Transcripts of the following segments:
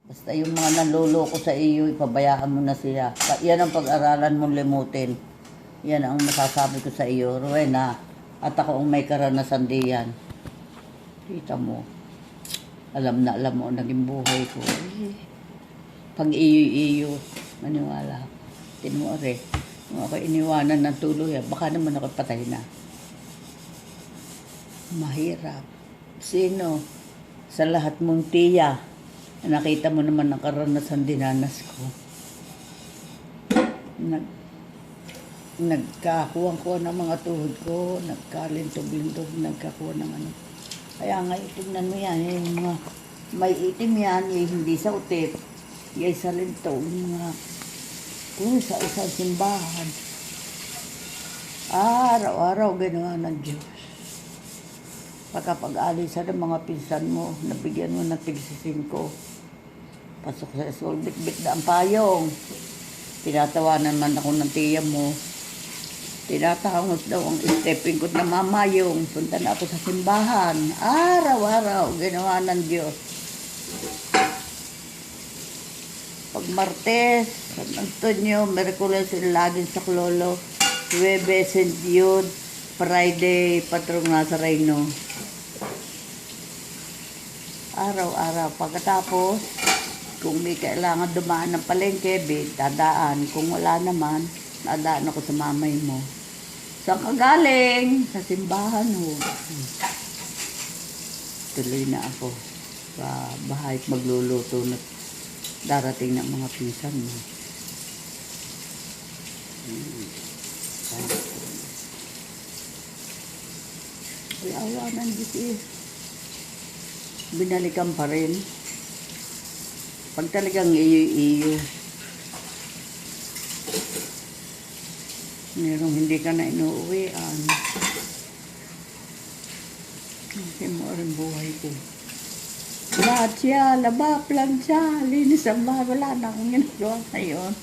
Basta yung mga nanloloko sa iyo, ipabayaan mo na siya. Yan ang pag-aralan mong limutin. Yan ang masasabi ko sa iyo, Rowena. At ako ang may karanasan diyan. Kita mo. Alam na alam mo ang naging buhay ko. Pag iyo-iyo, maniwala. Tinuwari. Kung ako iniwanan ng tuloy, baka naman ako patay na. Mahirap. Sino? Sa lahat mong tiya. Nakita mo naman ang karanasan dinanas ko. Nagkakuwang-kuwa ng mga tuhod ko, nagkalintog-lintog, nagkakuha ng ano. Kaya nga, tingnan mo yan, yung mga may itim yan, yung hindi sa utip, yung sa lintog, yung mga sa isang simbahan. Araw-araw ginawa ng Diyos. Pagkapag-alisan ng mga pinsan mo, nabigyan mo ng tig-5. Pasok sa school, bit-bit na ang payong. Tinatawanan man ako ng tiya mo. Tinatangos daw ang stepping ko na mamayong. Punta na ako sa simbahan. Araw-araw, ginawa ng Diyos. Pag Martes, San Antonio, Merkules, laging sa Clolo. Huwebes, St. Jude, Friday, Patrong Nazareno. Araw-araw. Pagkatapos, kung may kailangan dumaan ng palengke, dadaan. Kung wala naman, dadaan ako sa mamay mo. Saan ka galing? Sa simbahan ho. Tuloy na ako sa bahay magluluto na darating ng mga pinsan mo. Ay, awa ng Diyos eh. Binalikan pa rin. Pag talagang iyo-iyo, merong hindi ka na inuuwian. Kasi mo rin buhay ko. Lahat siya, laba, plansya, linis ang bahay. Wala na akong ginagawa ngayon.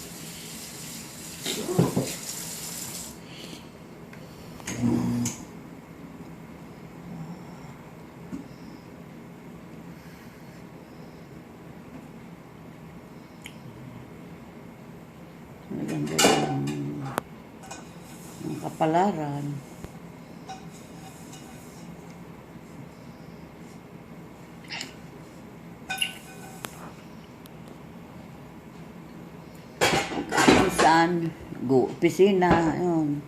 Maganda yung kapalaran. Kapisan, opisina, yun.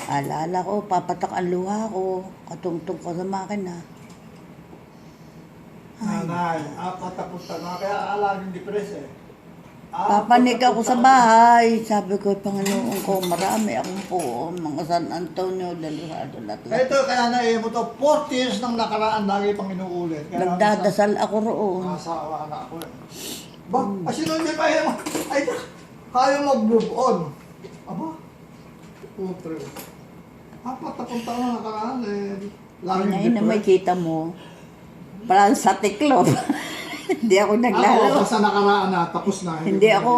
Alala ko, papatak ang luha ko, katungtong ko sa makina. Nanay, patapos na. Kaya alam yung depress eh. Papanig ako sa bahay. Sabi ko, Panginoon ko, marami akong po. Mga San Antonio, Dalurado, lahat. Ito, kaya naiimo to, 40 years nang nakaraan, lagi pang inuulit. Kaya Nagdadasal ako roon. Nakasawa na ako eh. Ba, sino hindi pa yun? Ay, kaya mag-move on. Aba, putre. Apat na punta na nakaraan eh. Laging Ngayon na may kita mo. Parang sa tiklop. Hindi ako naglalaro. Ako, sa nakaraan na, tapos na. Hindi ako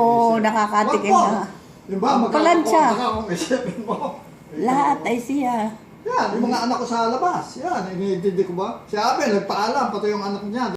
nakakatikim na. Diba, Palansya. isipin mo. Lahat ay siya. Yan, yung mga anak ko sa labas. Yan, iniintindi ko ba? Si Abe, nagpaalam, pati yung anak niya.